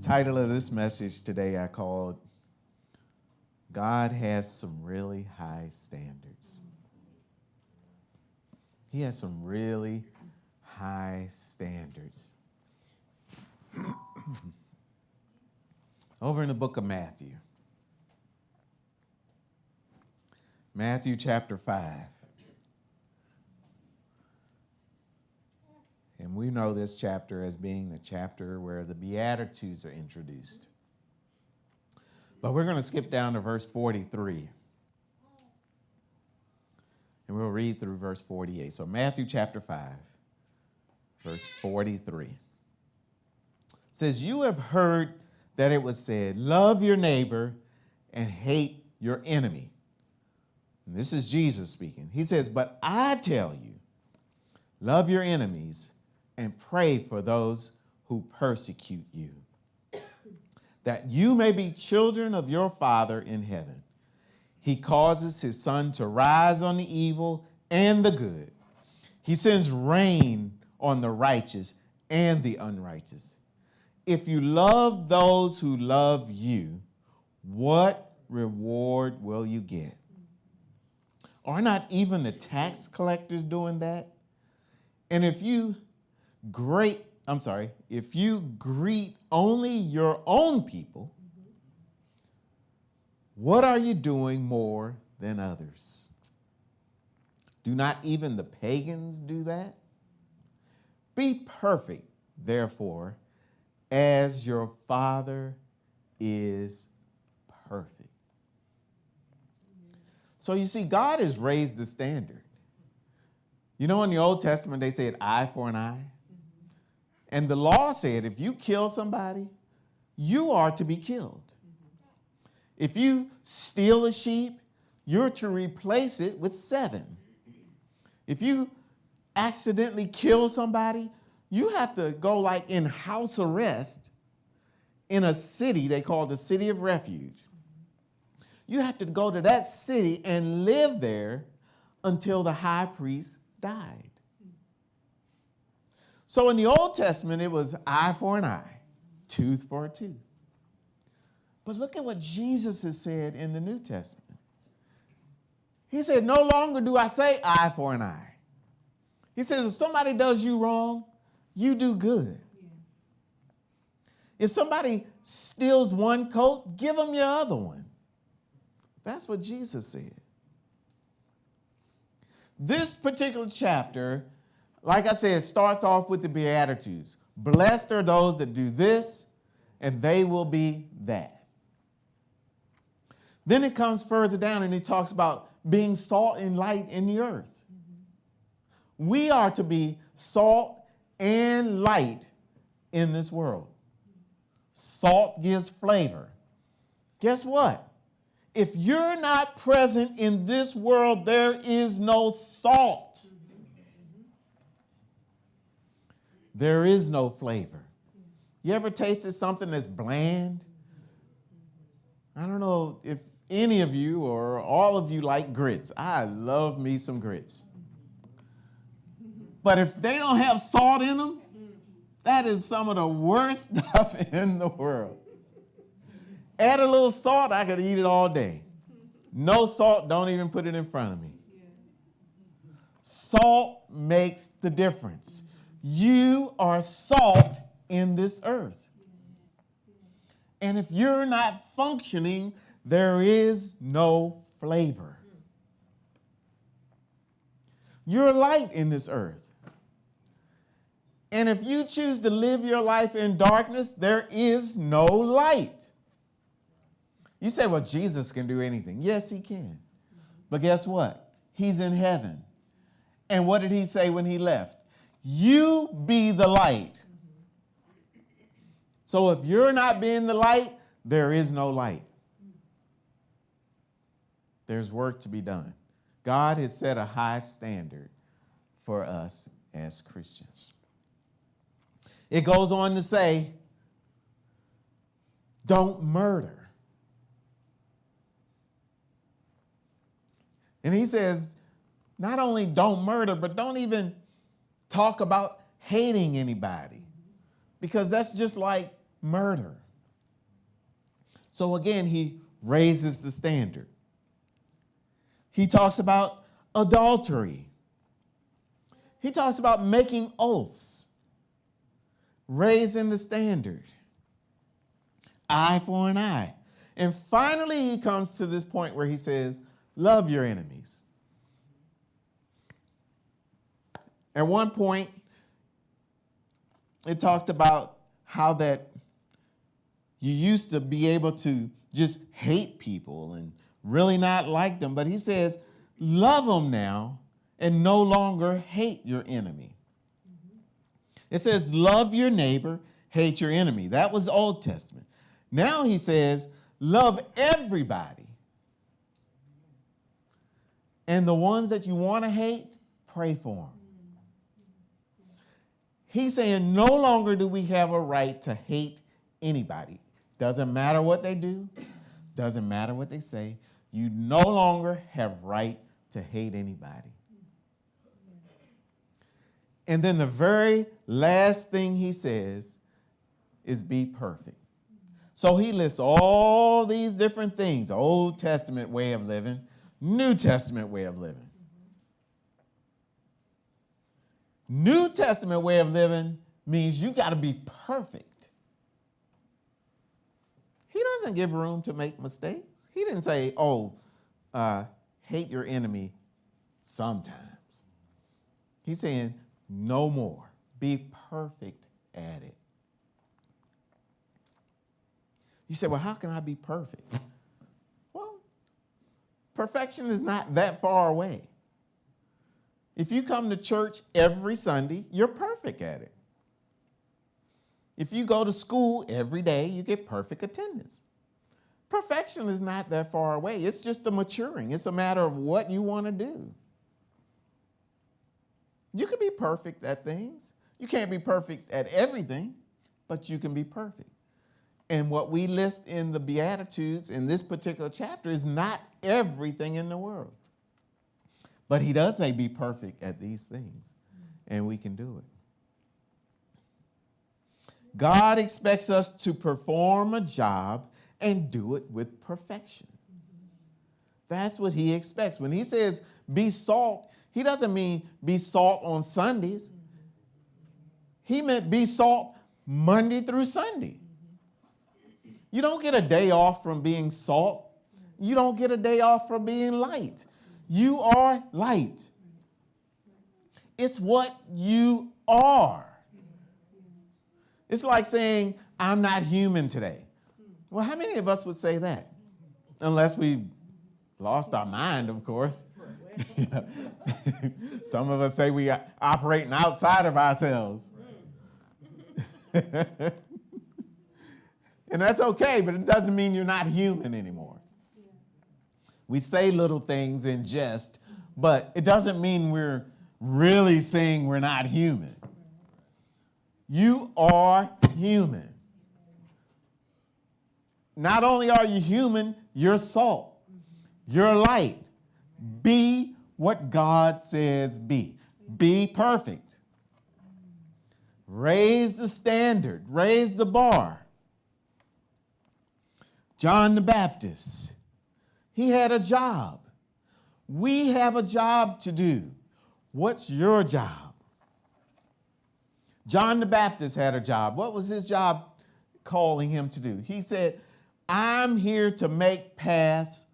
Title of this message today I called God Has Some Really High Standards. He has some really high standards. Over in the book of Matthew. Matthew chapter 5. And we know this chapter as being the chapter where the Beatitudes are introduced. But we're going to skip down to verse 43. And we'll read through verse 48. So Matthew chapter 5, verse 43. It says, "You have heard that it was said, 'Love your neighbor and hate your enemy.'" And this is Jesus speaking. He says, "But I tell you, love your enemies and pray for those who persecute you, that you may be children of your Father in heaven. He causes his sun to rise on the evil and the good. He sends rain on the righteous and the unrighteous. If you love those who love you, what reward will you get? Are not even the tax collectors doing that? And if you greet only your own people, what are you doing more than others? Do not even the pagans do that? Be perfect, therefore, as your Father is perfect." So you see, God has raised the standard. You know, in the Old Testament, they said eye for an eye. And the law said if you kill somebody, you are to be killed. If you steal a sheep, you're to replace it with 7. If you accidentally kill somebody, you have to go like in house arrest in a city they call the city of refuge. You have to go to that city and live there until the high priest died. So in the Old Testament, it was eye for an eye, tooth for a tooth. But look at what Jesus has said in the New Testament. He said, "No longer do I say eye for an eye." He says, if somebody does you wrong, you do good. Yeah. If somebody steals one coat, give them your other one. That's what Jesus said. This particular chapter, like I said, starts off with the Beatitudes. Blessed are those that do this, and they will be that. Then it comes further down and it talks about being salt and light in the earth. Mm-hmm. We are to be salt and light in this world. Salt gives flavor. Guess what? If you're not present in this world, there is no salt. There is no flavor. You ever tasted something that's bland? I don't know if any of you or all of you like grits. I love me some grits. But if they don't have salt in them, that is some of the worst stuff in the world. Add a little salt, I could eat it all day. No salt, don't even put it in front of me. Salt makes the difference. You are salt in this earth. And if you're not functioning, there is no flavor. You're light in this earth. And if you choose to live your life in darkness, there is no light. You say, well, Jesus can do anything. Yes, he can. But guess what? He's in heaven. And what did he say when he left? You be the light. So if you're not being the light, there is no light. There's work to be done. God has set a high standard for us as Christians. It goes on to say, don't murder. And he says, not only don't murder, but don't even talk about hating anybody, because that's just like murder. So again, he raises the standard. He talks about adultery. He talks about making oaths, raising the standard. Eye for an eye. And finally, he comes to this point where he says, love your enemies. At one point, it talked about how that you used to be able to just hate people and really not like them. But he says, love them now and no longer hate your enemy. It says, love your neighbor, hate your enemy. That was the Old Testament. Now he says, love everybody. And the ones that you want to hate, pray for them. He's saying no longer do we have a right to hate anybody. Doesn't matter what they do. Doesn't matter what they say. You no longer have right to hate anybody. And then the very last thing he says is be perfect. So he lists all these different things, Old Testament way of living, New Testament way of living. New Testament way of living means you got to be perfect. He doesn't give room to make mistakes. He didn't say, hate your enemy sometimes. He's saying, no more. Be perfect at it. You say, well, how can I be perfect? Well, perfection is not that far away. If you come to church every Sunday, you're perfect at it. If you go to school every day, you get perfect attendance. Perfection is not that far away. It's just a maturing. It's a matter of what you want to do. You can be perfect at things. You can't be perfect at everything, but you can be perfect. And what we list in the Beatitudes in this particular chapter is not everything in the world. But he does say be perfect at these things, and we can do it. God expects us to perform a job and do it with perfection. That's what he expects. When he says be salt, he doesn't mean be salt on Sundays. He meant be salt Monday through Sunday. You don't get a day off from being salt. You don't get a day off from being light. You are light. It's what you are. It's like saying, I'm not human today. Well, how many of us would say that? Unless we lost our mind, of course. Some of us say we are operating outside of ourselves. And that's okay, but it doesn't mean you're not human anymore. We say little things in jest, but it doesn't mean we're really saying we're not human. You are human. Not only are you human, you're salt. You're light. Be what God says be. Be perfect. Raise the standard. Raise the bar. John the Baptist, he had a job. We have a job to do. What's your job? John the Baptist had a job. What was his job calling him to do? He said, I'm here to make paths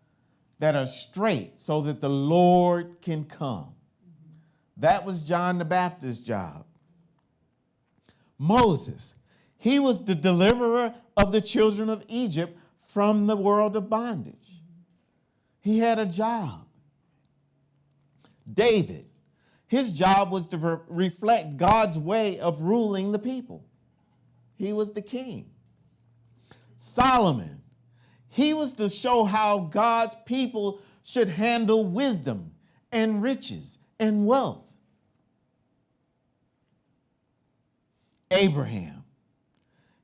that are straight so that the Lord can come. That was John the Baptist's job. Moses, he was the deliverer of the children of Egypt from the world of bondage. He had a job. David, his job was to reflect God's way of ruling the people. He was the king. Solomon, he was to show how God's people should handle wisdom and riches and wealth. Abraham,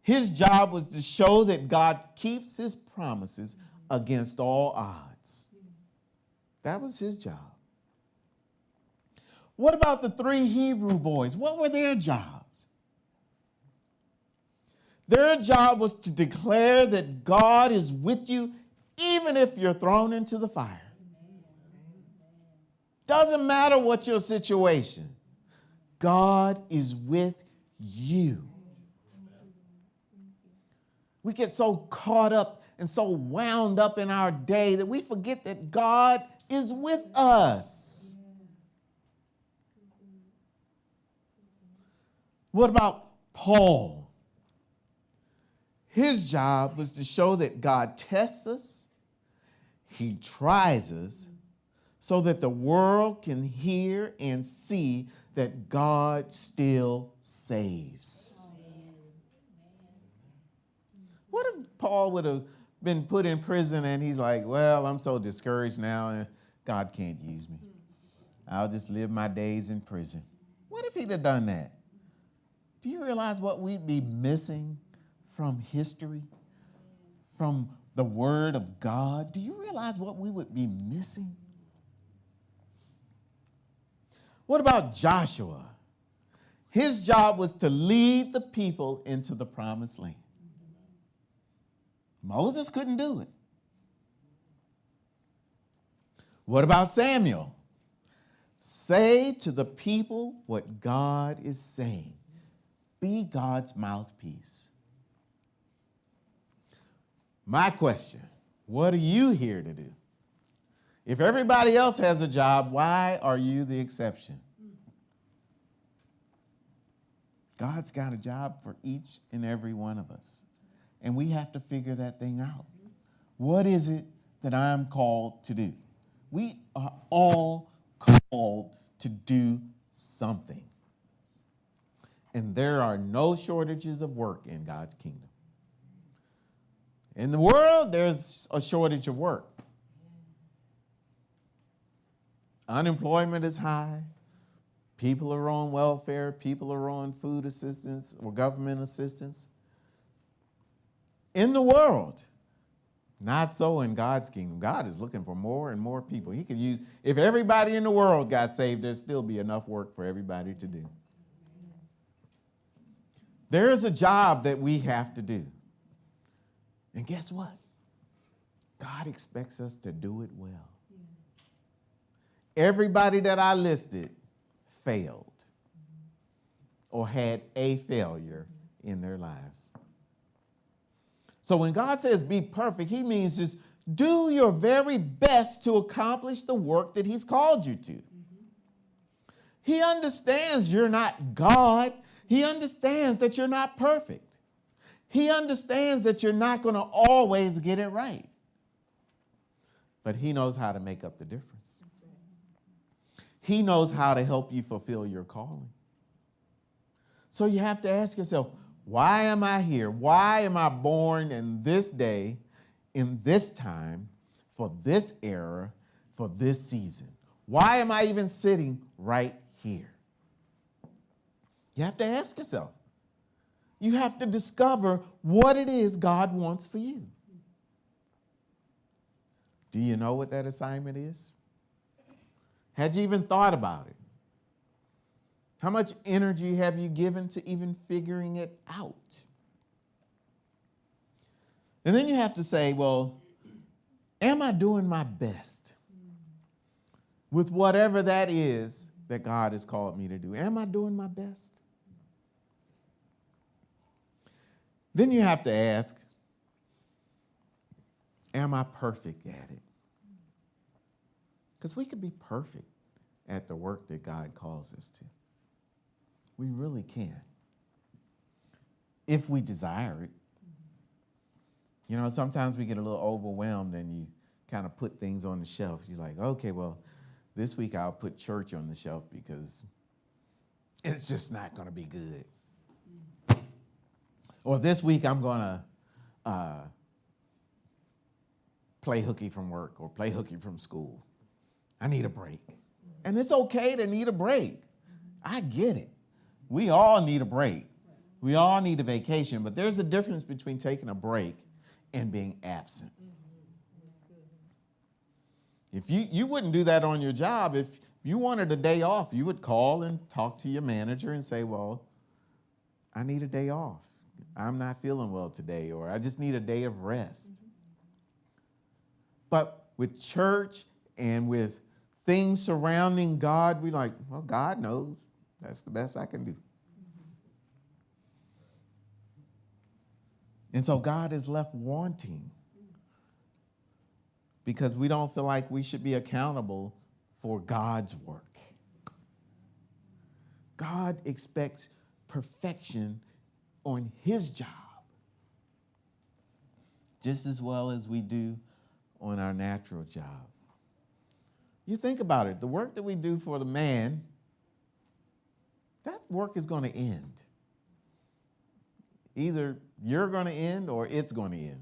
his job was to show that God keeps his promises against all odds. That was his job. What about the 3 Hebrew boys? What were their jobs? Their job was to declare that God is with you even if you're thrown into the fire. Doesn't matter what your situation. God is with you. We get so caught up and so wound up in our day that we forget that God is with us. What about Paul? His job was to show that God tests us, he tries us, so that the world can hear and see that God still saves. What if Paul would have been put in prison and he's like, well, I'm so discouraged now and God can't use me. I'll just live my days in prison. What if he'd have done that? Do you realize what we'd be missing from history, from the Word of God? Do you realize what we would be missing? What about Joshua? His job was to lead the people into the promised land. Moses couldn't do it. What about Samuel? Say to the people what God is saying. Be God's mouthpiece. My question, what are you here to do? If everybody else has a job, why are you the exception? God's got a job for each and every one of us. And we have to figure that thing out. What is it that I'm called to do? We are all called to do something. And there are no shortages of work in God's kingdom. In the world, there's a shortage of work. Unemployment is high. People are on welfare. People are on food assistance or government assistance. In the world, not so in God's kingdom. God is looking for more and more people. He could use, if everybody in the world got saved, there'd still be enough work for everybody to do. There is a job that we have to do. And guess what? God expects us to do it well. Everybody that I listed failed or had a failure in their lives. So when God says be perfect, he means just do your very best to accomplish the work that he's called you to. He understands you're not God. He understands that you're not perfect. He understands that you're not going to always get it right. But he knows how to make up the difference. He knows how to help you fulfill your calling. So you have to ask yourself, why am I here? Why am I born in this day, in this time, for this era, for this season? Why am I even sitting right here? You have to ask yourself. You have to discover what it is God wants for you. Do you know what that assignment is? Had you even thought about it? How much energy have you given to even figuring it out? And then you have to say, well, am I doing my best with whatever that is that God has called me to do? Am I doing my best? Then you have to ask, am I perfect at it? Because we could be perfect at the work that God calls us to. We really can, if we desire it. You know, sometimes we get a little overwhelmed and you kind of put things on the shelf. You're like, okay, well, this week I'll put church on the shelf because it's just not going to be good. Or this week I'm going to play hooky from work or play hooky from school. I need a break. And it's okay to need a break. I get it. We all need a break. We all need a vacation, but there's a difference between taking a break and being absent. If you wouldn't do that on your job, if you wanted a day off, you would call and talk to your manager and say, well, I need a day off. I'm not feeling well today, or I just need a day of rest. But with church and with things surrounding God, we like, well, God knows. That's the best I can do. And so God is left wanting because we don't feel like we should be accountable for God's work. God expects perfection on his job just as well as we do on our natural job. You think about it, the work that we do for the man, that work is going to end. Either you're going to end or it's going to end.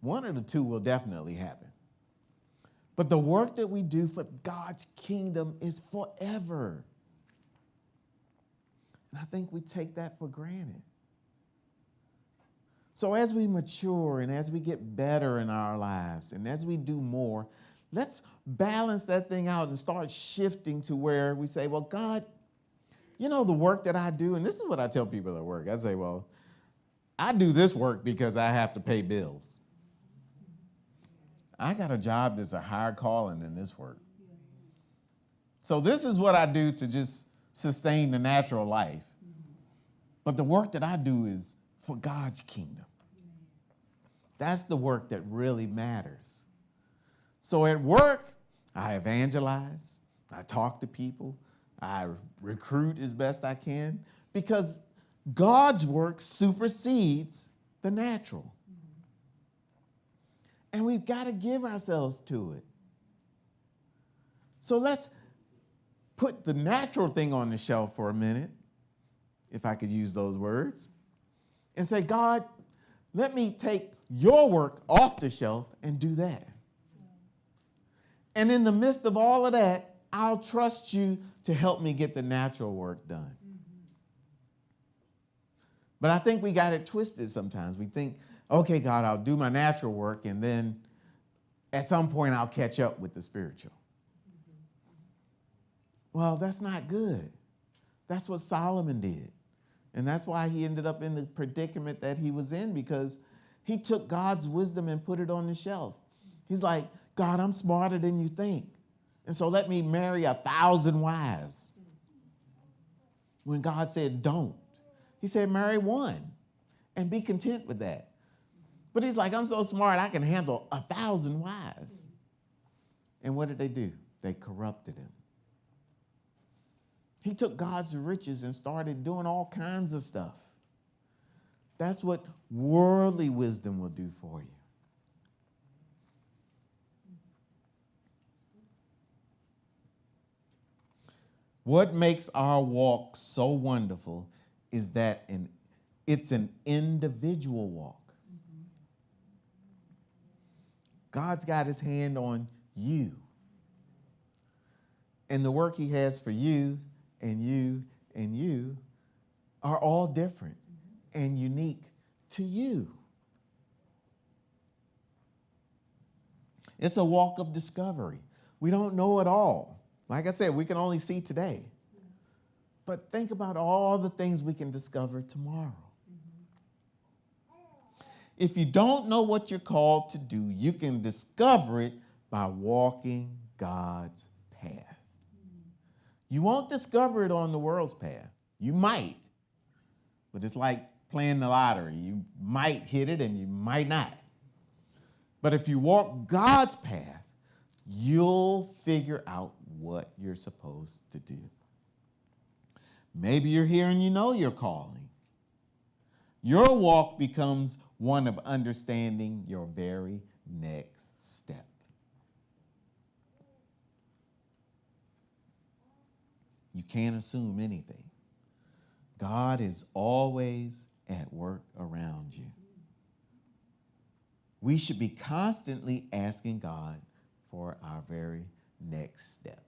One of the two will definitely happen. But the work that we do for God's kingdom is forever. And I think we take that for granted. So as we mature and as we get better in our lives and as we do more, let's balance that thing out and start shifting to where we say, well, God, you know, the work that I do, and this is what I tell people at work. I say, well, I do this work because I have to pay bills. I got a job that's a higher calling than this work. So this is what I do to just sustain the natural life. But the work that I do is for God's kingdom. That's the work that really matters. So at work, I evangelize, I talk to people, I recruit as best I can, because God's work supersedes the natural. And we've got to give ourselves to it. So let's put the natural thing on the shelf for a minute, if I could use those words, and say, God, let me take your work off the shelf and do that. And in the midst of all of that, I'll trust you to help me get the natural work done. But I think we got it twisted sometimes. We think, okay, God, I'll do my natural work, and then at some point I'll catch up with the spiritual. Well, that's not good. That's what Solomon did. And that's why he ended up in the predicament that he was in, because he took God's wisdom and put it on the shelf. He's like, God, I'm smarter than you think. And so let me marry 1,000 wives. When God said, don't. He said, marry one and be content with that. But he's like, I'm so smart, I can handle 1,000 wives. And what did they do? They corrupted him. He took God's riches and started doing all kinds of stuff. That's what worldly wisdom will do for you. What makes our walk so wonderful is that it's an individual walk. God's got his hand on you. And the work he has for you and you and you are all different and unique to you. It's a walk of discovery. We don't know it all. Like I said, we can only see today. But think about all the things we can discover tomorrow. If you don't know what you're called to do, you can discover it by walking God's path. You won't discover it on the world's path. You might, but it's like playing the lottery. You might hit it and you might not. But if you walk God's path, you'll figure out what you're supposed to do. Maybe you're here and you know your calling. Your walk becomes one of understanding your very next step. You can't assume anything. God is always at work around you. We should be constantly asking God for our very next step.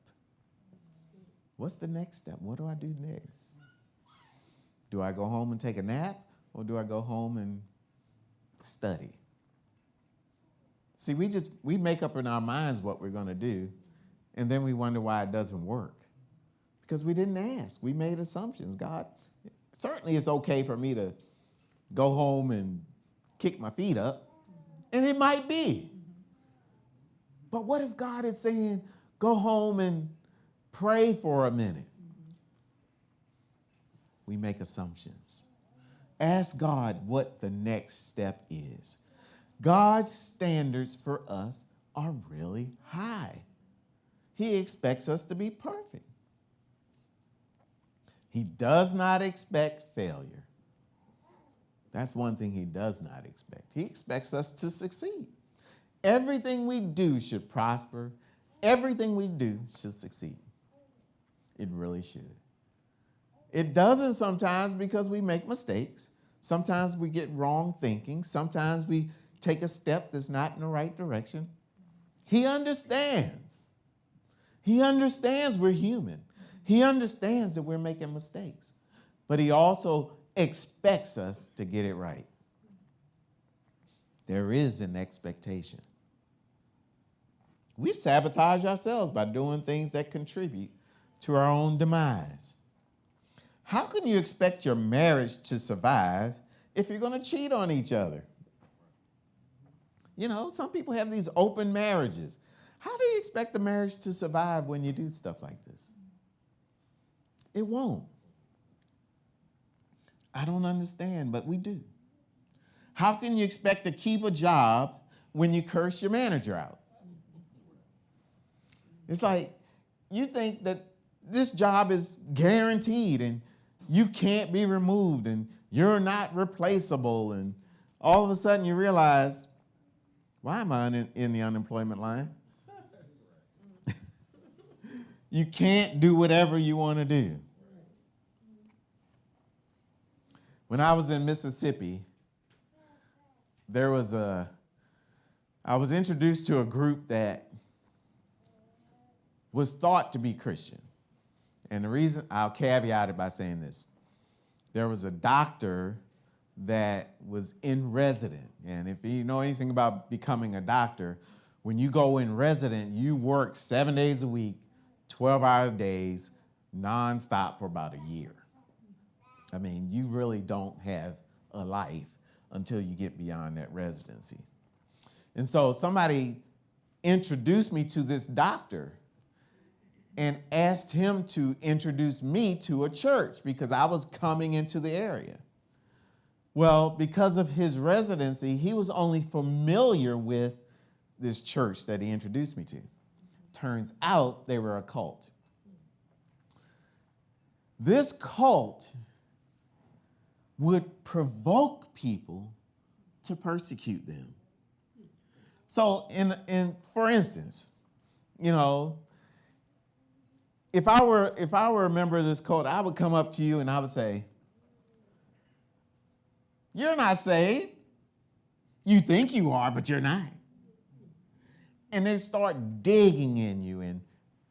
What's the next step? What do I do next? Do I go home and take a nap, or do I go home and study? See, we make up in our minds what we're going to do, and then we wonder why it doesn't work. Because we didn't ask. We made assumptions. God, certainly it's okay for me to go home and kick my feet up. And it might be. But what if God is saying, go home and pray for a minute? We make assumptions. Ask God what the next step is. God's standards for us are really high. He expects us to be perfect. He does not expect failure. That's one thing he does not expect. He expects us to succeed. Everything we do should prosper. Everything we do should succeed. It really should. It doesn't sometimes because we make mistakes. Sometimes we get wrong thinking. Sometimes we take a step that's not in the right direction. He understands. He understands we're human. He understands that we're making mistakes. But he also expects us to get it right. There is an expectation. We sabotage ourselves by doing things that contribute to our own demise. How can you expect your marriage to survive if you're going to cheat on each other? You know, some people have these open marriages. How do you expect the marriage to survive when you do stuff like this? It won't. I don't understand, but we do. How can you expect to keep a job when you curse your manager out? It's like you think that this job is guaranteed and you can't be removed and you're not replaceable, and all of a sudden you realize, why am I in the unemployment line? You can't do whatever you want to do. When I was in Mississippi, I was introduced to a group that was thought to be Christian. And the reason, I'll caveat it by saying this. There was a doctor that was in resident. And if you know anything about becoming a doctor, when you go in resident, you work 7 days a week, 12-hour days, nonstop for about a year. I mean, you really don't have a life until you get beyond that residency. And so somebody introduced me to this doctor and asked him to introduce me to a church because I was coming into the area. Well, because of his residency, he was only familiar with this church that he introduced me to. Turns out they were a cult. This cult would provoke people to persecute them. So, for instance, you know, if I were a member of this cult, I would come up to you and I would say, "You're not saved. You think you are, but you're not." And they start digging in you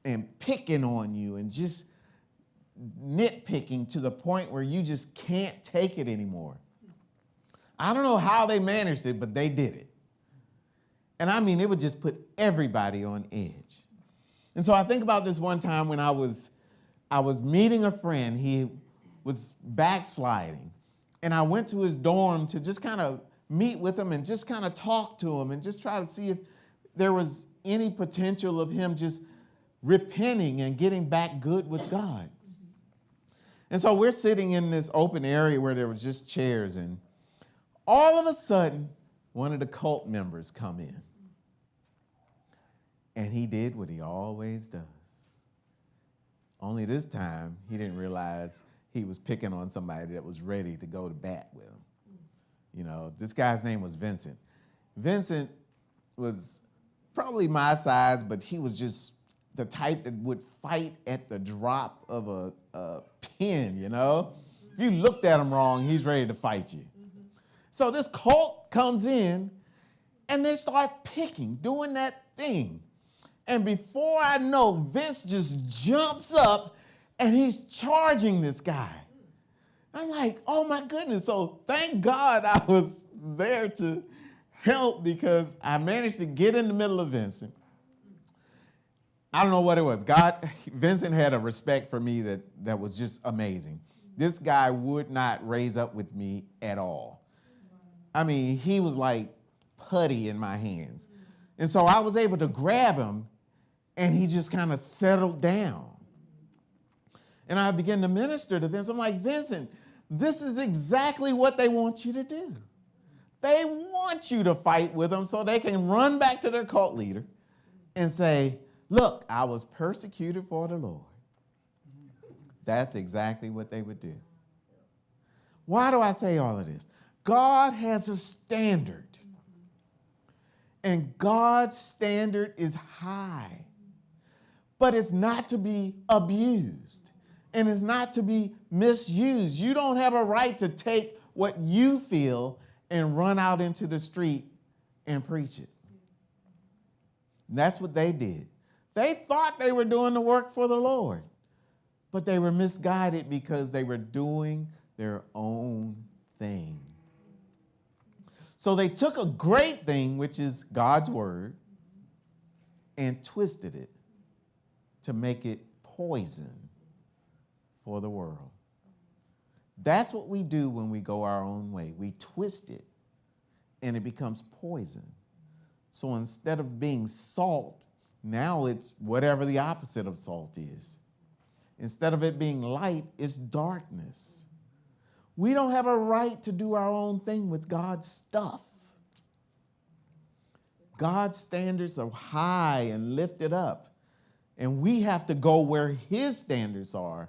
and picking on you and just nitpicking to the point where you just can't take it anymore. I don't know how they managed it, but they did it. And I mean, it would just put everybody on edge. And so I think about this one time when I was meeting a friend. He was backsliding. And I went to his dorm to just kind of meet with him and just kind of talk to him and just try to see if there was any potential of him just repenting and getting back good with God. And so we're sitting in this open area where there was just chairs, and all of a sudden, one of the cult members come in. And he did what he always does. Only this time, he didn't realize he was picking on somebody that was ready to go to bat with him. You know, this guy's name was Vincent. Vincent was probably my size, but he was just the type that would fight at the drop of a pin, you know? If you looked at him wrong, he's ready to fight you. So this cult comes in, and they start picking, doing that thing. And before I know, Vince just jumps up, and he's charging this guy. I'm like, oh my goodness. So thank God I was there to help, because I managed to get in the middle of Vincent. I don't know what it was. Vincent had a respect for me that was just amazing. This guy would not raise up with me at all. I mean, he was like putty in my hands. And so I was able to grab him, and he just kind of settled down. And I began to minister to Vincent. I'm like, Vincent, this is exactly what they want you to do. They want you to fight with them so they can run back to their cult leader and say, look, I was persecuted for the Lord. That's exactly what they would do. Why do I say all of this? God has a standard. And God's standard is high. But it's not to be abused. And it's not to be misused. You don't have a right to take what you feel and run out into the street and preach it. And that's what they did. They thought they were doing the work for the Lord, but they were misguided because they were doing their own thing. So they took a great thing, which is God's word, and twisted it to make it poison for the world. That's what we do when we go our own way. We twist it, and it becomes poison. So instead of being salt, now it's whatever the opposite of salt is. Instead of it being light, it's darkness. We don't have a right to do our own thing with God's stuff. God's standards are high and lifted up, and we have to go where his standards are,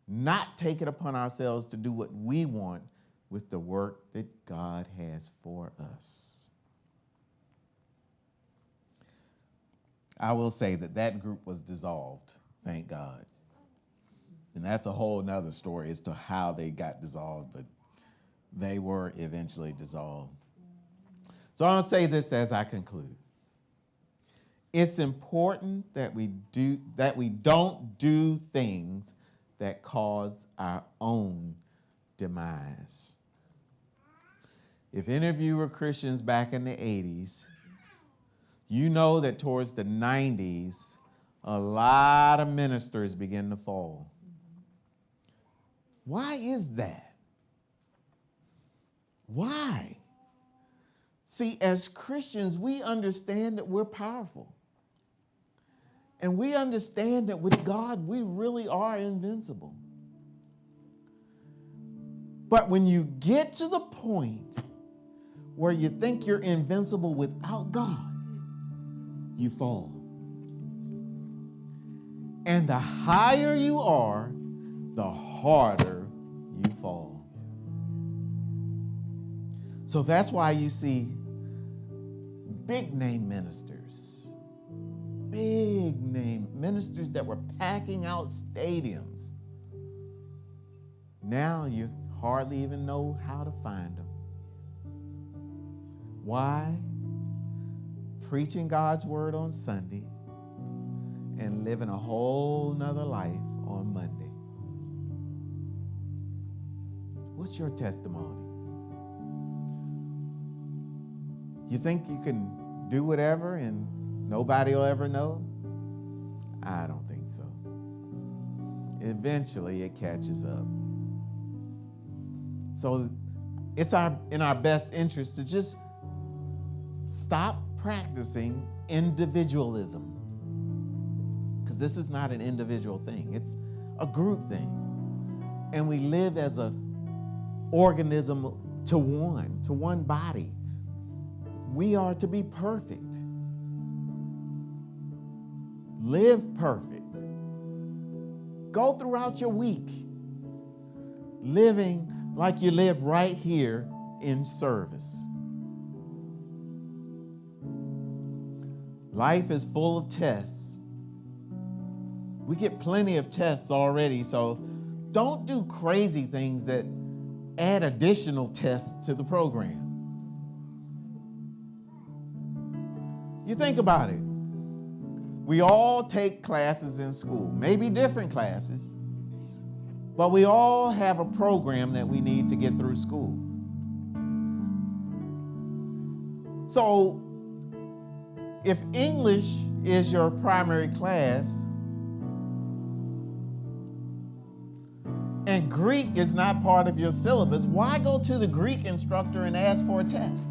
not take it upon ourselves to do what we want with the work that God has for us. I will say that group was dissolved, thank God. And that's a whole nother story as to how they got dissolved, but they were eventually dissolved. So I'll say this as I conclude. It's important that we don't do things that cause our own demise. If any of you were Christians back in the 80s, you know that towards the 90s, a lot of ministers began to fall. Why is that? Why? See, as Christians, we understand that we're powerful. And we understand that with God, we really are invincible. But when you get to the point where you think you're invincible without God, you fall. And the higher you are, the harder you fall. So that's why you see big name ministers that were packing out stadiums. Now you hardly even know how to find them. Why? Preaching God's word on Sunday and living a whole nother life on Monday. What's your testimony? You think you can do whatever and nobody will ever know? I don't think so. Eventually it catches up. So it's in our best interest to just stop practicing individualism. Because this is not an individual thing. It's a group thing. And we live as an organism to one body. We are to be perfect. Live perfect. Go throughout your week living like you live right here in service. Life is full of tests. We get plenty of tests already, so don't do crazy things that add additional tests to the program. You think about it. We all take classes in school, maybe different classes, but we all have a program that we need to get through school. So, if English is your primary class and Greek is not part of your syllabus, why go to the Greek instructor and ask for a test?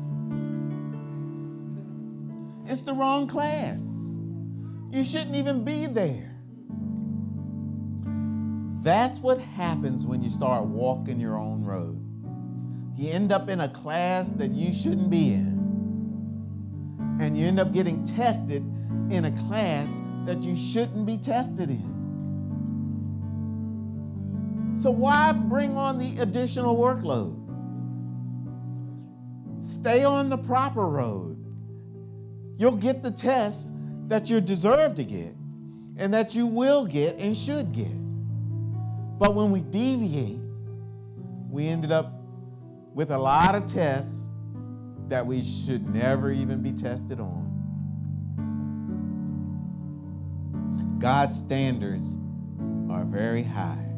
It's the wrong class. You shouldn't even be there. That's what happens when you start walking your own road. You end up in a class that you shouldn't be in. And you end up getting tested in a class that you shouldn't be tested in. So why bring on the additional workload? Stay on the proper road. You'll get the tests that you deserve to get and that you will get and should get. But when we deviate, we ended up with a lot of tests that we should never even be tested on. God's standards are very high.